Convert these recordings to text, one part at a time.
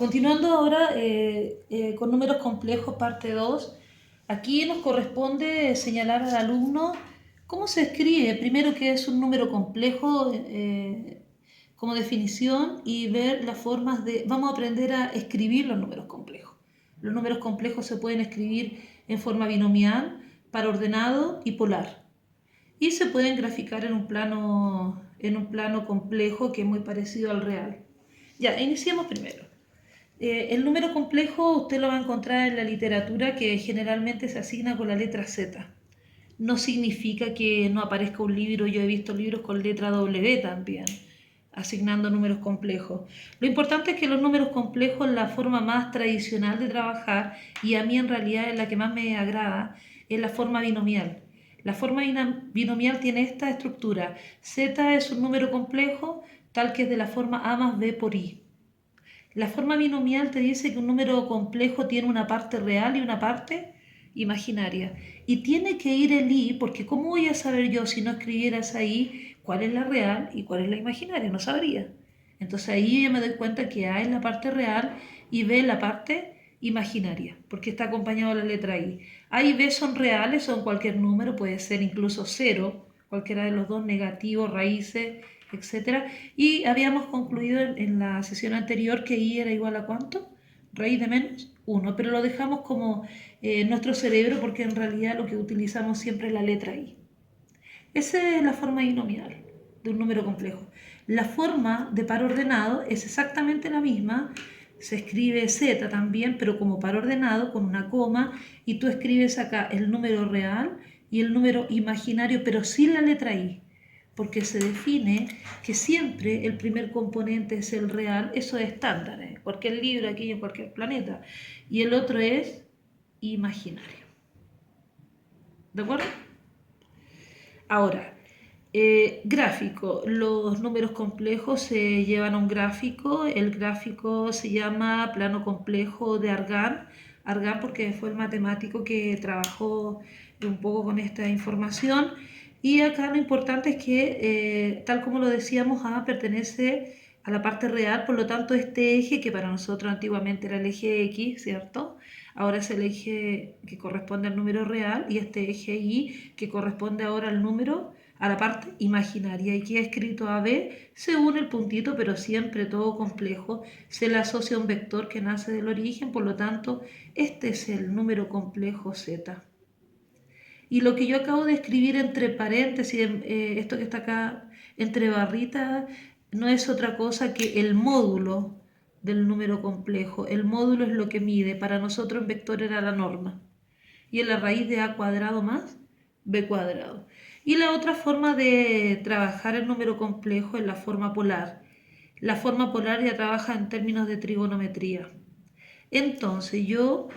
Continuando ahora con números complejos, parte 2. Aquí nos corresponde señalar al alumno cómo se escribe. Primero, que es un número complejo como definición, y ver las formas de... Vamos a aprender a escribir los números complejos. Los números complejos se pueden escribir en forma binomial, par ordenado y polar. Y se pueden graficar en un plano complejo que es muy parecido al real. Ya, iniciemos primero. El número complejo usted lo va a encontrar en la literatura, que generalmente se asigna con la letra Z. No significa que no aparezca un libro, yo he visto libros con letra W también, asignando números complejos. Lo importante es que los números complejos, la forma más tradicional de trabajar, y a mí en realidad es la que más me agrada, es la forma binomial. La forma binomial tiene esta estructura. Z es un número complejo tal que es de la forma A más B por I. La forma binomial te dice que un número complejo tiene una parte real y una parte imaginaria. Y tiene que ir el i, porque ¿cómo voy a saber yo, si no escribieras ahí, cuál es la real y cuál es la imaginaria? No sabría. Entonces ahí yo me doy cuenta que A es la parte real y B es la parte imaginaria, porque está acompañado de la letra I. A y B son reales, son cualquier número, puede ser incluso cero, cualquiera de los dos, negativos, raíces, etcétera. Y habíamos concluido en la sesión anterior que i era igual a ¿cuánto? Raíz de menos 1, pero lo dejamos como nuestro cerebro, porque en realidad lo que utilizamos siempre es la letra i. Esa es la forma binomial de un número complejo. La forma de par ordenado es exactamente la misma. Se escribe z también, pero como par ordenado con una coma, y tú escribes acá el número real y el número imaginario, pero sin la letra i, porque se define que siempre el primer componente es el real. Eso es estándar en cualquier libro, aquí en cualquier planeta, y el otro es imaginario. ¿De acuerdo? Ahora, gráfico. Los números complejos se llevan a un gráfico. El gráfico se llama plano complejo de Argand. Argand porque fue el matemático que trabajó un poco con esta información. Y acá lo importante es que, tal como lo decíamos, A pertenece a la parte real, por lo tanto este eje, que para nosotros antiguamente era el eje X, ¿cierto? Ahora es el eje que corresponde al número real, y este eje Y que corresponde ahora al número, a la parte imaginaria, y que ha escrito AB según el puntito, pero siempre todo complejo. Se le asocia a un vector que nace del origen, por lo tanto este es el número complejo Z. Y lo que yo acabo de escribir entre paréntesis, esto que está acá entre barritas, no es otra cosa que el módulo del número complejo. El módulo es lo que mide. Para nosotros en vector era la norma. Y es la raíz de a cuadrado más b cuadrado. Y la otra forma de trabajar el número complejo es la forma polar. La forma polar ya trabaja en términos de trigonometría. Entonces yo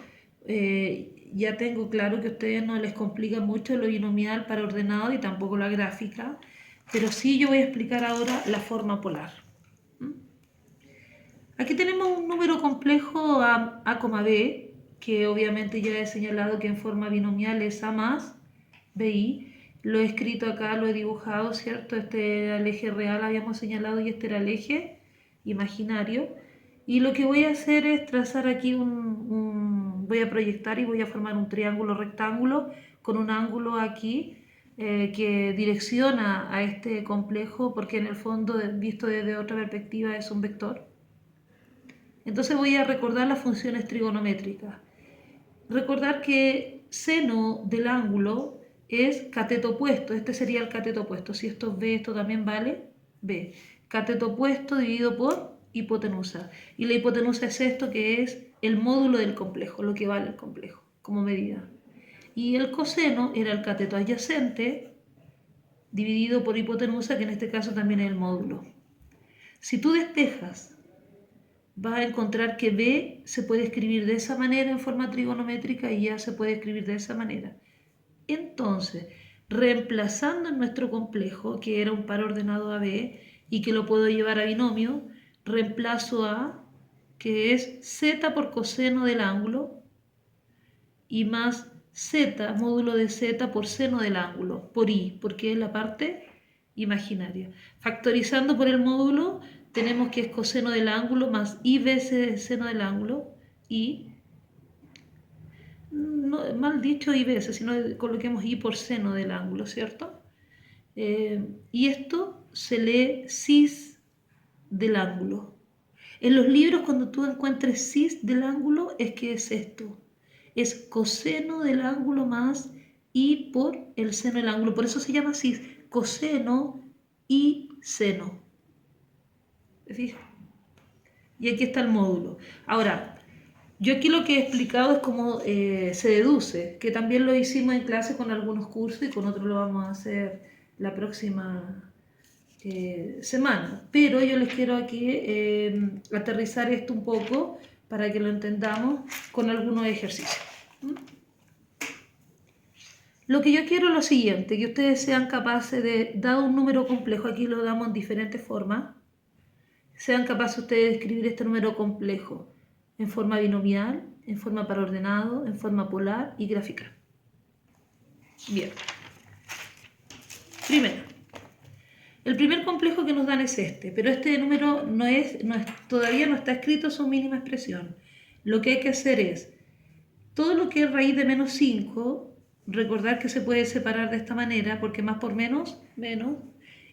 ya tengo claro que a ustedes no les complica mucho lo binomial para ordenado y tampoco la gráfica, pero sí yo voy a explicar ahora la forma polar. Aquí tenemos un número complejo a, B, que obviamente ya he señalado que en forma binomial es A más BI. Lo he escrito acá, lo he dibujado, ¿cierto? Este era el eje real, habíamos señalado, y este era el eje imaginario. Y lo que voy a hacer es trazar aquí voy a proyectar y voy a formar un triángulo rectángulo con un ángulo aquí que direcciona a este complejo, porque en el fondo, visto desde otra perspectiva, es un vector. Entonces voy a recordar las funciones trigonométricas. Recordar que seno del ángulo es cateto opuesto. Este sería el cateto opuesto. Si esto es B, esto también vale B. Cateto opuesto dividido por hipotenusa. Y la hipotenusa es esto, que es el módulo del complejo, lo que vale el complejo como medida. Y el coseno era el cateto adyacente dividido por hipotenusa, que en este caso también es el módulo. Si tú despejas, vas a encontrar que B se puede escribir de esa manera en forma trigonométrica, y A se puede escribir de esa manera. Entonces, reemplazando en nuestro complejo, que era un par ordenado AB y que lo puedo llevar a binomio, reemplazo A, que es Z por coseno del ángulo, y más Z, módulo de Z por seno del ángulo, por I, porque es la parte imaginaria. Factorizando por el módulo, tenemos que es coseno del ángulo más i veces seno del ángulo, y, no, mal dicho i veces, sino coloquemos i por seno del ángulo, ¿cierto? Y esto se lee cis del ángulo. En los libros, cuando tú encuentres cis del ángulo, es que es esto. Es coseno del ángulo más i por el seno del ángulo. Por eso se llama cis, coseno y seno. ¿Te fijas? Y aquí está el módulo. Ahora, yo aquí lo que he explicado es cómo se deduce, que también lo hicimos en clase con algunos cursos y con otros lo vamos a hacer la próxima semana. Pero yo les quiero aquí aterrizar esto un poco para que lo entendamos con algunos ejercicios. Lo que yo quiero es lo siguiente, que ustedes sean capaces de, dado un número complejo, aquí lo damos en diferentes formas, sean capaces ustedes de escribir este número complejo en forma binomial, en forma paraordenado, en forma polar y gráfica. Bien. Primero, el primer complejo que nos dan es este, pero este número todavía no está escrito su mínima expresión. Lo que hay que hacer es, todo lo que es raíz de menos 5, recordar que se puede separar de esta manera, porque más por menos, menos,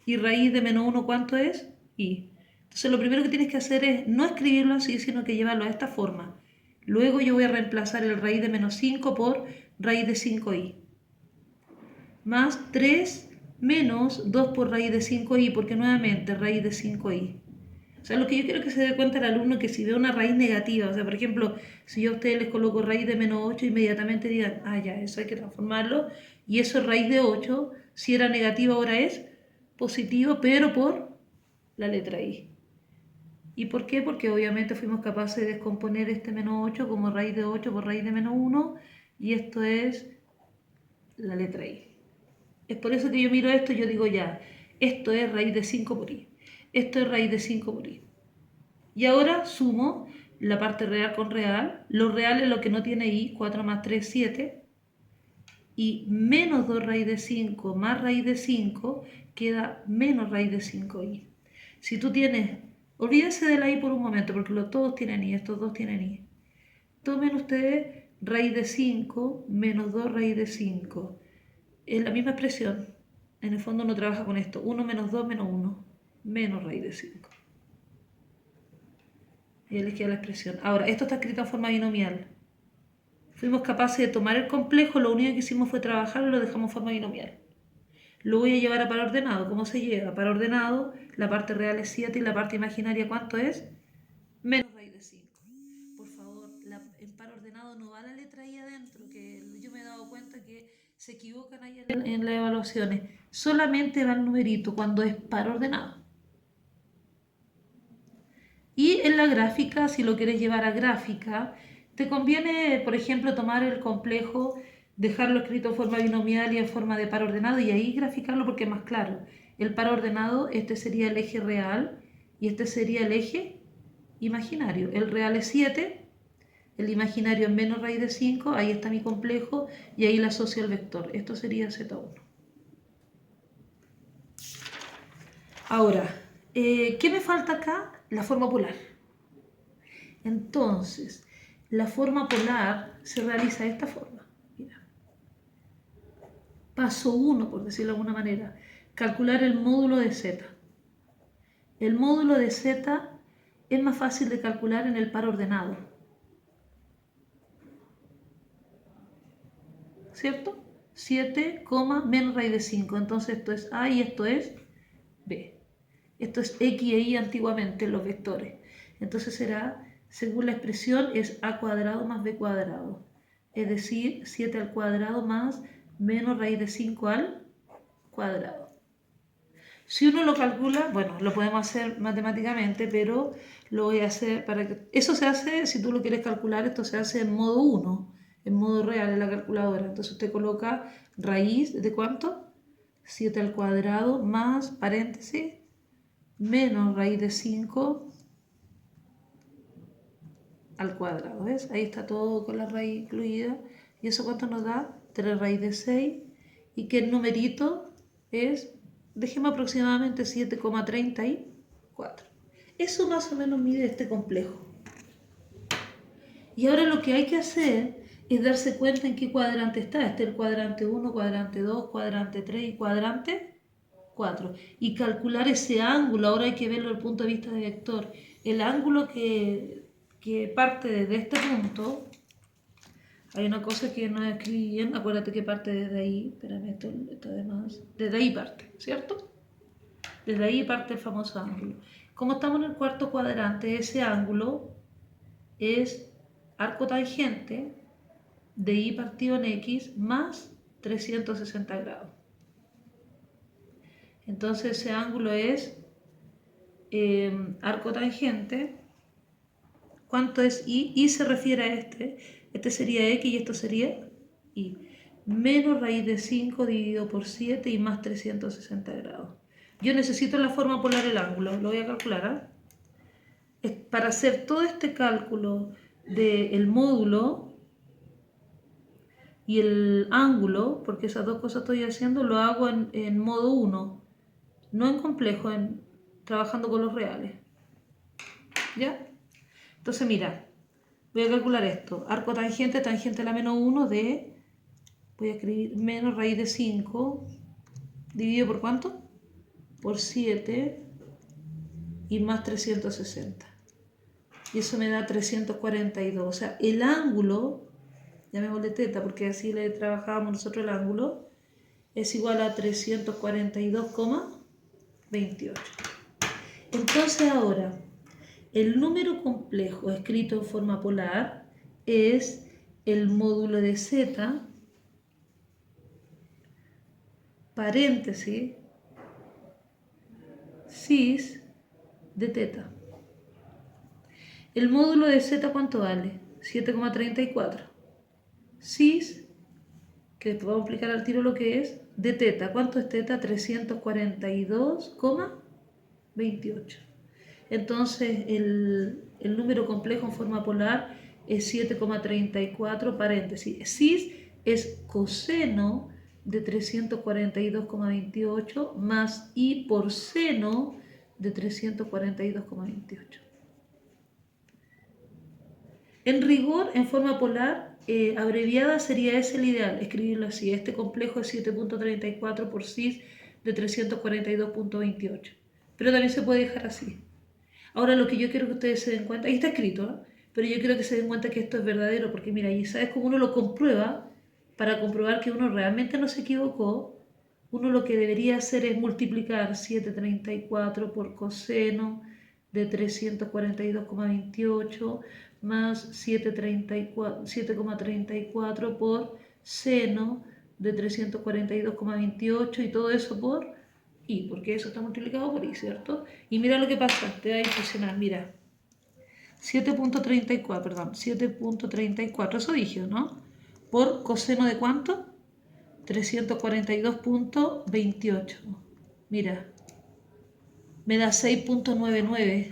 y raíz de menos 1, ¿cuánto es? I. Entonces lo primero que tienes que hacer es no escribirlo así, sino que llevarlo a esta forma. Luego yo voy a reemplazar el raíz de menos 5 por raíz de 5i. Más 3 menos 2 por raíz de 5i, porque nuevamente raíz de 5i. O sea, lo que yo quiero que se dé cuenta el alumno es que si ve una raíz negativa, o sea, por ejemplo, si yo a ustedes les coloco raíz de menos 8, inmediatamente digan, ah, ya, eso hay que transformarlo, y eso es raíz de 8, si era negativo ahora es positivo, pero por la letra i. ¿Y por qué? Porque obviamente fuimos capaces de descomponer este menos 8 como raíz de 8 por raíz de menos 1, y esto es la letra i. Es por eso que yo miro esto y yo digo ya, esto es raíz de 5 por i, esto es raíz de 5 por i. Y ahora sumo la parte real con real, lo real es lo que no tiene i, 4 más 3, 7, y menos 2 raíz de 5 más raíz de 5 queda menos raíz de 5i. Si tú tienes, olvídense de la i por un momento, porque todos tienen i, estos dos tienen i. Tomen ustedes raíz de 5 menos 2 raíz de 5. Es la misma expresión. En el fondo uno trabaja con esto. 1 menos 2 menos 1. Menos raíz de 5. Y ahí les queda la expresión. Ahora, esto está escrito en forma binomial. Fuimos capaces de tomar el complejo, lo único que hicimos fue trabajarlo y lo dejamos en forma binomial. Lo voy a llevar a par ordenado. ¿Cómo se lleva? Par ordenado, la parte real es 7 y la parte imaginaria, ¿cuánto es? Menos raíz de 5. Por favor, en par ordenado no va la letra I adentro, que yo me he dado cuenta que se equivocan ahí en las evaluaciones. Solamente va el numerito cuando es par ordenado. Y en la gráfica, si lo quieres llevar a gráfica, te conviene, por ejemplo, tomar el complejo, dejarlo escrito en forma binomial y en forma de par ordenado y ahí graficarlo porque es más claro. El par ordenado, este sería el eje real y este sería el eje imaginario. El real es 7, el imaginario es menos raíz de 5, ahí está mi complejo y ahí le asocio el vector. Esto sería Z1. Ahora, ¿qué me falta acá? La forma polar. Entonces, la forma polar se realiza de esta forma. Mira. Paso 1, por decirlo de alguna manera, calcular el módulo de Z. El módulo de Z es más fácil de calcular en el par ordenado. ¿Cierto? 7, menos raíz de 5. Entonces esto es A y esto es B. Esto es X e Y antiguamente en los vectores. Entonces será, según la expresión, es A cuadrado más B cuadrado. Es decir, 7 al cuadrado más menos raíz de 5 al cuadrado. Si uno lo calcula, bueno, lo podemos hacer matemáticamente, pero lo voy a hacer para que... Eso se hace, si tú lo quieres calcular, esto se hace en modo 1, en modo real en la calculadora. Entonces usted coloca raíz de ¿cuánto? 7 al cuadrado más, paréntesis, menos raíz de 5 al cuadrado. ¿Ves? Ahí está todo con la raíz incluida. ¿Y eso cuánto nos da? 3 raíz de 6. Y que el numerito es, dejemos aproximadamente 7,34. Eso más o menos mide este complejo. Y ahora lo que hay que hacer es darse cuenta en qué cuadrante está. Este es el cuadrante 1, cuadrante 2, cuadrante 3 y cuadrante 4. Y calcular ese ángulo, ahora hay que verlo desde el punto de vista de vector. El ángulo que parte desde este punto, hay una cosa que no escribí bien, acuérdate que parte desde ahí, espérame, esto además, desde ahí parte, ¿cierto? Desde ahí parte el famoso ángulo. Como estamos en el cuarto cuadrante, ese ángulo es arco tangente de y partido en x más 360 grados. Entonces ese ángulo es arco tangente. ¿Cuánto es y? Y se refiere a este. Este sería x y esto sería y. Menos raíz de 5 dividido por 7 y más 360 grados. Yo necesito la forma polar del ángulo. Lo voy a calcular. Para hacer todo este cálculo del módulo y el ángulo, porque esas dos cosas estoy haciendo, lo hago en modo 1, no en complejo, trabajando con los reales. ¿Ya? Entonces mira, voy a calcular esto. Arco tangente, tangente a la menos 1 de, voy a escribir menos raíz de 5, dividido por ¿cuánto? Por 7 y más 360. Y eso me da 342. O sea, el ángulo, llamémosle teta porque así le trabajábamos nosotros el ángulo, es igual a 342,28. Entonces ahora, el número complejo escrito en forma polar es el módulo de z, paréntesis, cis de teta. El módulo de z, ¿cuánto vale? 7,34. Cis, que después vamos a explicar al tiro lo que es, de teta. ¿Cuánto es teta? 342,28. Entonces el número complejo en forma polar es 7,34 paréntesis. Cis es coseno de 342,28 más y por seno de 342,28. En rigor, en forma polar, abreviada sería ese el ideal, escribirlo así. Este complejo es 7,34 por cis de 342,28. Pero también se puede dejar así. Ahora lo que yo quiero que ustedes se den cuenta, ahí está escrito, ¿eh? Pero yo quiero que se den cuenta que esto es verdadero, porque mira, y sabes cómo uno lo comprueba, para comprobar que uno realmente no se equivocó, uno lo que debería hacer es multiplicar 734 por coseno de 342,28 más 7,34 por seno de 342,28 y todo eso por y, porque eso está multiplicado por y, ¿cierto? Y mira lo que pasa, te va a impresionar, mira. 7,34, eso dije, ¿no? Por coseno de ¿cuánto? 342,28. Mira, me da 6,99.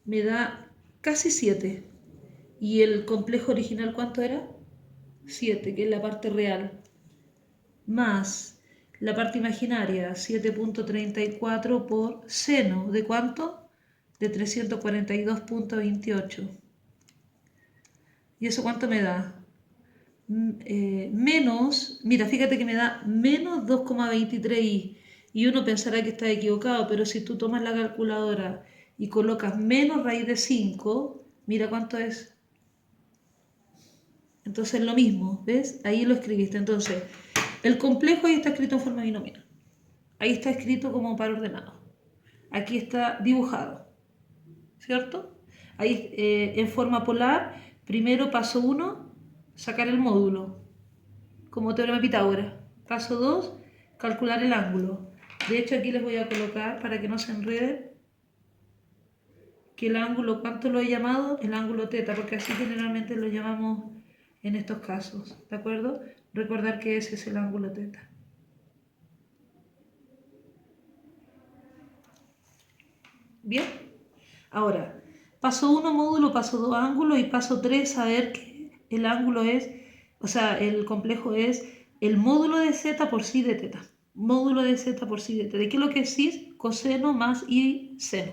Me da casi 7. ¿Y el complejo original cuánto era? 7, que es la parte real. Más la parte imaginaria, 7,34 por seno. ¿De cuánto? De 342,28. ¿Y eso cuánto me da? Menos, mira, fíjate que me da menos 2,23i. Y uno pensará que está equivocado, pero si tú tomas la calculadora y colocas menos raíz de 5, mira cuánto es. Entonces lo mismo, ¿ves? Ahí lo escribiste. Entonces, el complejo ahí está escrito en forma binomial. Ahí está escrito como par ordenado. Aquí está dibujado, ¿cierto? Ahí en forma polar, primero paso 1, sacar el módulo, como teorema de Pitágoras. Paso 2, calcular el ángulo. De hecho, aquí les voy a colocar, para que no se enreden, que el ángulo, ¿cuánto lo he llamado? El ángulo teta, porque así generalmente lo llamamos en estos casos, ¿de acuerdo? Recordar que ese es el ángulo teta. Bien, ahora, paso 1 módulo, paso 2 ángulo y paso 3 saber que el ángulo es, o sea, el complejo es el módulo de z por sí de teta. módulo de z por psi de t. ¿De qué es lo que es cis? Coseno más y seno.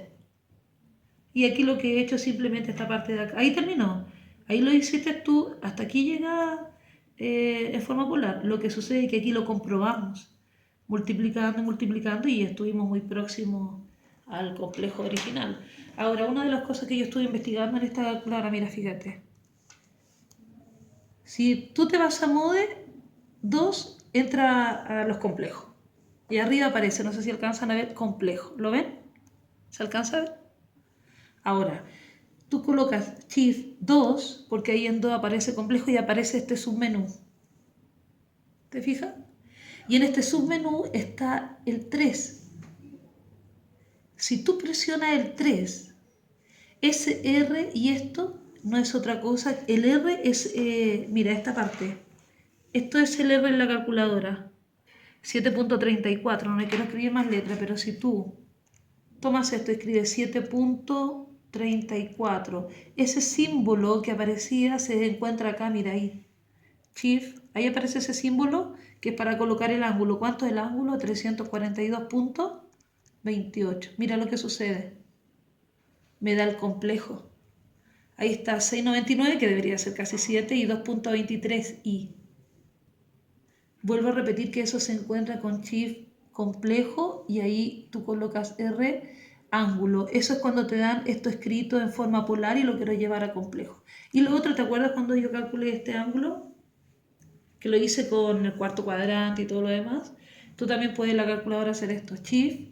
Y aquí lo que he hecho es simplemente esta parte de acá. Ahí terminó. Ahí lo hiciste tú. Hasta aquí llega en forma polar. Lo que sucede es que aquí lo comprobamos. Multiplicando y multiplicando y estuvimos muy próximos al complejo original. Ahora, una de las cosas que yo estuve investigando en esta calculadora, mira, fíjate. Si tú te vas a MODE, 2 entra a los complejos. Y arriba aparece, no sé si alcanzan a ver, complejo. ¿Lo ven? ¿Se alcanza a ver? Ahora, tú colocas Shift 2, porque ahí en 2 aparece complejo y aparece este submenú. ¿Te fijas? Y en este submenú está el 3. Si tú presionas el 3, ese R y esto no es otra cosa. El R es, mira, esta parte. Esto es el R en la calculadora. 7.34, no le quiero escribir más letras, pero si tú tomas esto y escribes 7.34, ese símbolo que aparecía se encuentra acá, mira ahí. Shift, ahí aparece ese símbolo que es para colocar el ángulo. ¿Cuánto es el ángulo? 342.28. Mira lo que sucede. Me da el complejo. Ahí está 6.99, que debería ser casi 7, y 2.23i. Vuelvo a repetir que eso se encuentra con Shift complejo y ahí tú colocas R ángulo. Eso es cuando te dan esto escrito en forma polar y lo quiero llevar a complejo. Y lo otro, ¿te acuerdas cuando yo calculé este ángulo? Que lo hice con el cuarto cuadrante y todo lo demás. Tú también puedes en la calculadora hacer esto. Shift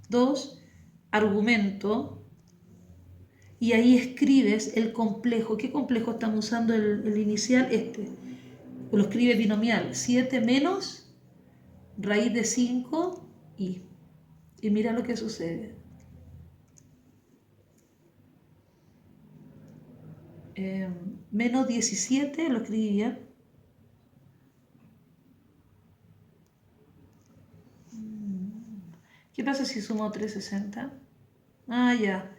2, argumento, y ahí escribes el complejo. ¿Qué complejo estamos usando el inicial? Este. Lo escribe binomial. 7 menos raíz de 5 y mira lo que sucede. Menos 17, lo escribí bien. ¿Qué pasa si sumo 360? Ah, ya.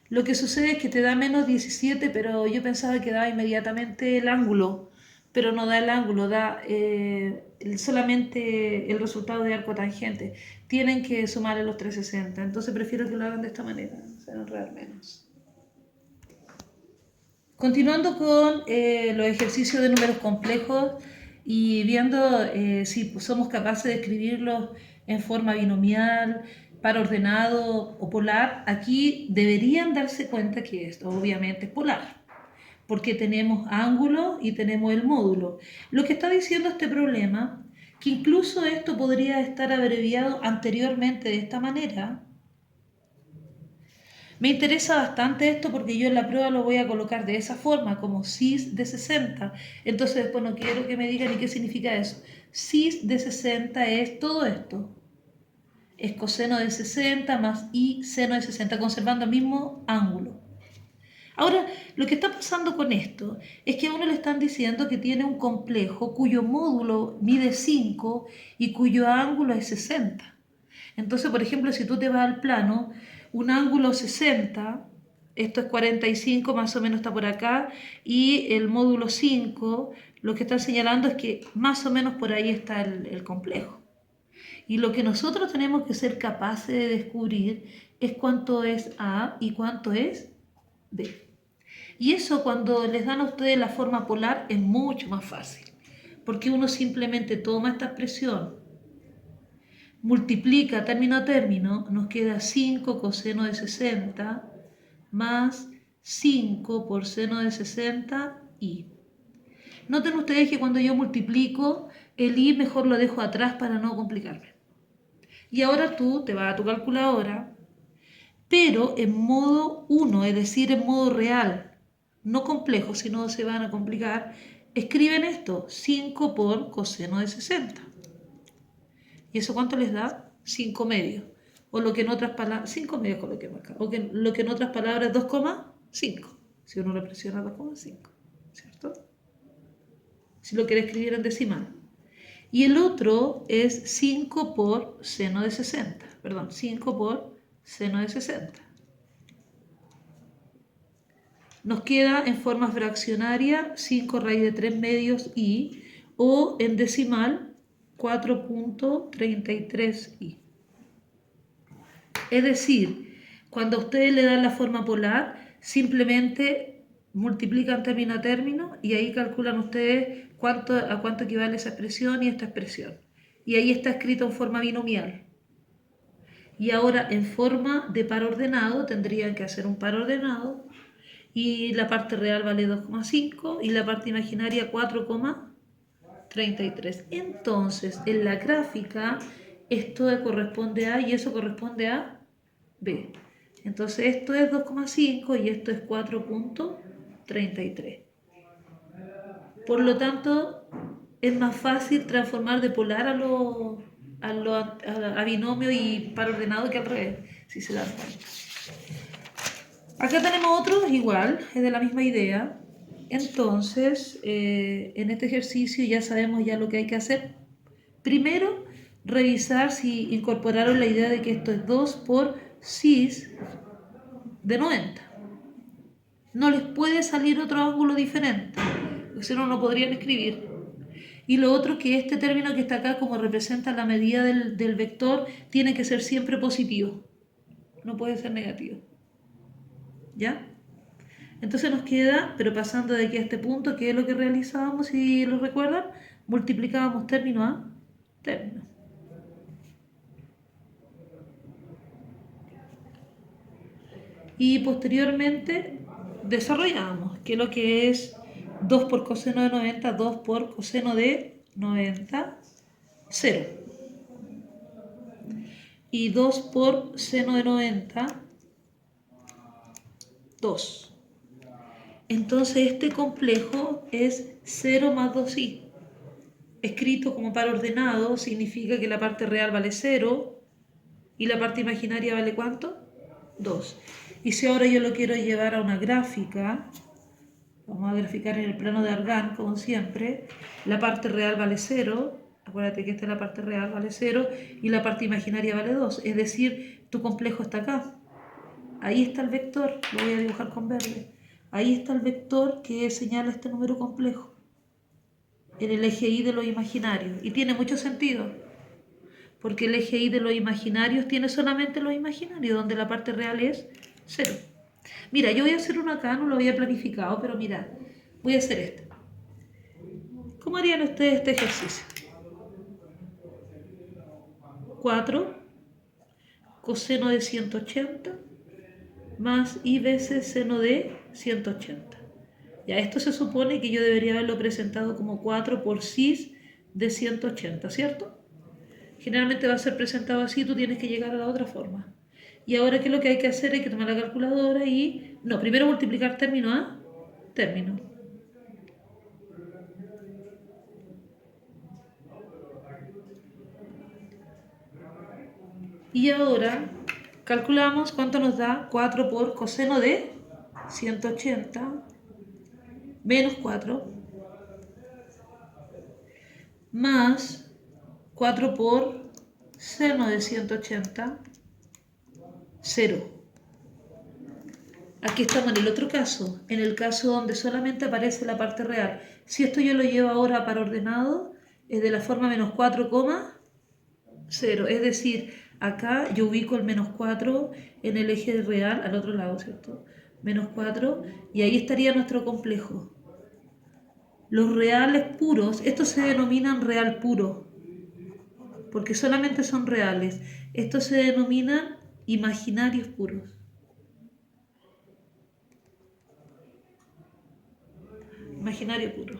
Lo que sucede es que te da menos 17, pero yo pensaba que daba inmediatamente el ángulo, pero no da el ángulo, da solamente el resultado de arco tangente. Tienen que sumarle los 360, entonces prefiero que lo hagan de esta manera, se van a enredar menos. Continuando con los ejercicios de números complejos y viendo si somos capaces de escribirlos en forma binomial, par ordenado o polar, aquí deberían darse cuenta que esto obviamente es polar, porque tenemos ángulo y tenemos el módulo. Lo que está diciendo este problema, que incluso esto podría estar abreviado anteriormente de esta manera. Me interesa bastante esto porque yo en la prueba lo voy a colocar de esa forma, como cis de 60. Entonces después no quiero que me digan ni qué significa eso. Cis de 60 es todo esto. Es coseno de 60 más y seno de 60, conservando el mismo ángulo. Ahora, lo que está pasando con esto es que a uno le están diciendo que tiene un complejo cuyo módulo mide 5 y cuyo ángulo es 60. Entonces, por ejemplo, si tú te vas al plano, un ángulo 60, esto es 45, más o menos está por acá, y el módulo 5, lo que está señalando es que más o menos por ahí está el complejo. Y lo que nosotros tenemos que ser capaces de descubrir es cuánto es A y cuánto es B. Y eso cuando les dan a ustedes la forma polar es mucho más fácil, porque uno simplemente toma esta expresión, multiplica término a término, nos queda 5 coseno de 60 más 5 por seno de 60 y. Noten ustedes que cuando yo multiplico, el i mejor lo dejo atrás para no complicarme. Y ahora tú te vas a tu calculadora, pero en modo 1, es decir, en modo real, no complejo, si no se van a complicar, escriben esto, 5 por coseno de 60. ¿Y eso cuánto les da? 5 medios. O lo que en otras palabras, 5 medios coloquemos acá, o que, lo que en otras palabras es 2,5. Si uno lo presiona 2,5, ¿cierto? Si lo quiere escribir en decimal. Y el otro es 5 por seno de 60. Perdón, 5 por seno de 60. Nos queda en forma fraccionaria 5 raíz de 3 medios y, o en decimal 4.33i. Es decir, cuando a ustedes le dan la forma polar, simplemente multiplican término a término y ahí calculan ustedes a cuánto equivale esa expresión y esta expresión. Y ahí está escrito en forma binomial. Y ahora en forma de par ordenado tendrían que hacer un par ordenado y la parte real vale 2,5 y la parte imaginaria 4,33. Entonces, en la gráfica esto corresponde a y eso corresponde a B. Entonces esto es 2,5 y esto es 4.33. Por lo tanto, es más fácil transformar de polar a binomio y par ordenado que al revés, si se dan cuenta. Acá tenemos otro igual, es de la misma idea. Entonces, en este ejercicio ya sabemos ya lo que hay que hacer. Primero, revisar si incorporaron la idea de que esto es 2 por cis de 90. No les puede salir otro ángulo diferente, porque si no, no podrían escribir. Y lo otro es que este término que está acá, como representa la medida del vector, tiene que ser siempre positivo, no puede ser negativo. ¿Ya? Entonces nos queda, pero pasando de aquí a este punto, ¿qué es lo que realizábamos? Si lo recuerdan, multiplicábamos término a término. Y posteriormente desarrollamos que lo que es 2 por coseno de 90, 2 por coseno de 90, 0. Y 2 por seno de 90, 2. Entonces este complejo es 0 más 2i. Escrito como par ordenado significa que la parte real vale 0 y la parte imaginaria vale ¿cuánto? 2. Y si ahora yo lo quiero llevar a una gráfica, vamos a graficar en el plano de Argand, como siempre, la parte real vale 0, acuérdate que esta es la parte real, vale 0, y la parte imaginaria vale 2, es decir, tu complejo está acá. Ahí está el vector, lo voy a dibujar con verde. Ahí está el vector que señala este número complejo, en el eje Y de los imaginarios, y tiene mucho sentido, porque el eje Y de los imaginarios tiene solamente los imaginarios, donde la parte real es 0. Mira, yo voy a hacer uno acá, no lo había planificado, pero mira, voy a hacer este. ¿Cómo harían ustedes este ejercicio? 4 coseno de 180 más i veces seno de 180. Ya, esto se supone que yo debería haberlo presentado como 4 por cis de 180, ¿cierto? Generalmente va a ser presentado así, tú tienes que llegar a la otra forma. Y ahora, ¿qué es lo que hay que hacer? Hay que tomar la calculadora y... No, primero multiplicar término a término. Y ahora calculamos cuánto nos da 4 por coseno de 180 menos 4 más 4 por seno de 180, 0. Aquí estamos en el otro caso, en el caso donde solamente aparece la parte real. Si esto yo lo llevo ahora para ordenado, es de la forma menos 4,0. Es decir, acá yo ubico el menos 4 en el eje real, al otro lado, ¿cierto? Menos 4, y ahí estaría nuestro complejo. Los reales puros, estos se denominan real puro, porque solamente son reales. Estos se denominan imaginarios puros. Imaginario puro.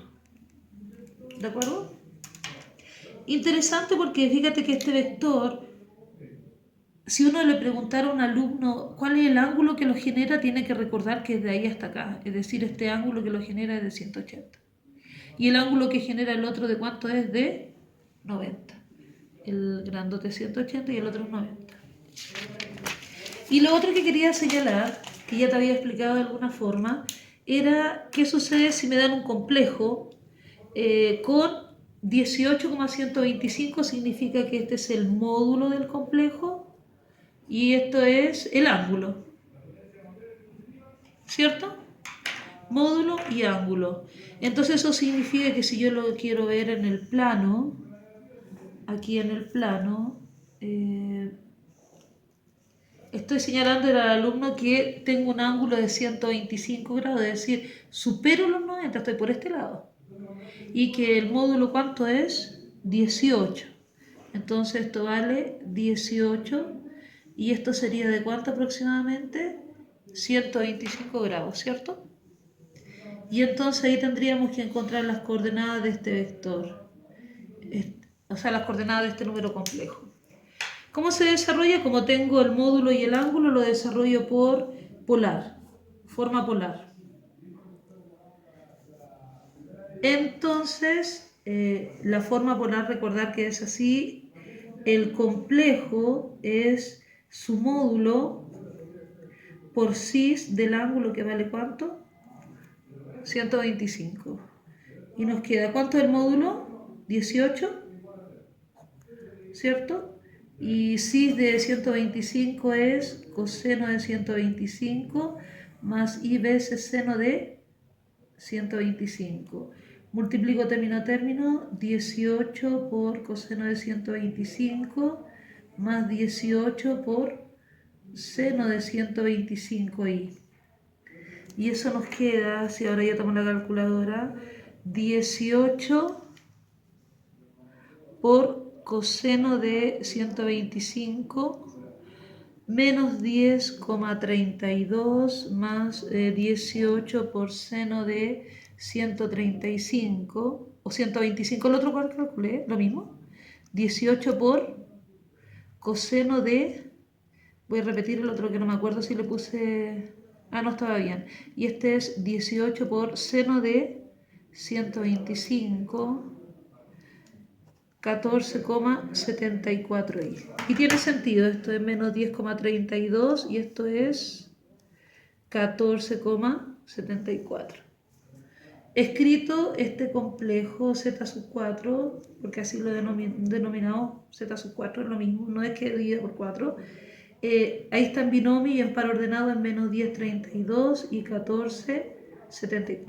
¿De acuerdo? Interesante porque fíjate que este vector, si uno le preguntara a un alumno cuál es el ángulo que lo genera, tiene que recordar que es de ahí hasta acá. Es decir, este ángulo que lo genera es de 180. Y el ángulo que genera el otro, ¿de cuánto es? De 90. El grandote es 180 y el otro es 90. Y lo otro que quería señalar, que ya te había explicado de alguna forma, era qué sucede si me dan un complejo con 18,125, significa que este es el módulo del complejo y esto es el ángulo, ¿cierto? Módulo y ángulo. Entonces eso significa que si yo lo quiero ver en el plano, aquí en el plano, estoy señalando al alumno que tengo un ángulo de 125 grados, es decir, supero los 90, estoy por este lado. Y que el módulo, ¿cuánto es? 18. Entonces esto vale 18 y esto sería ¿de cuánto aproximadamente? 125 grados, ¿cierto? Y entonces ahí tendríamos que encontrar las coordenadas de este vector, o sea, las coordenadas de este número complejo. ¿Cómo se desarrolla? Como tengo el módulo y el ángulo, lo desarrollo por polar, forma polar. Entonces, la forma polar, recordar que es así, el complejo es su módulo por cis del ángulo que vale ¿cuánto? 125. Y nos queda, ¿cuánto es el módulo? 18, ¿cierto? Y cis de 125 es coseno de 125 más i veces seno de 125. Multiplico término a término, 18 por coseno de 125 más 18 por seno de 125i. Y eso nos queda, si ahora ya tomo la calculadora, 18 por coseno de 125 menos 10,32 más 18 por seno de 135 o 125, el otro cual calculé, lo mismo, 18 por coseno de, voy a repetir el otro que no me acuerdo si le puse, no estaba bien, y este es 18 por seno de 125, 14,74i. Y tiene sentido, esto es menos 10,32 y esto es 14,74. Escrito este complejo z sub 4, porque así lo denominamos z sub 4, es lo mismo, no es que divide por 4. Ahí está en binomio y en par ordenado en menos 10,32 y 14,74.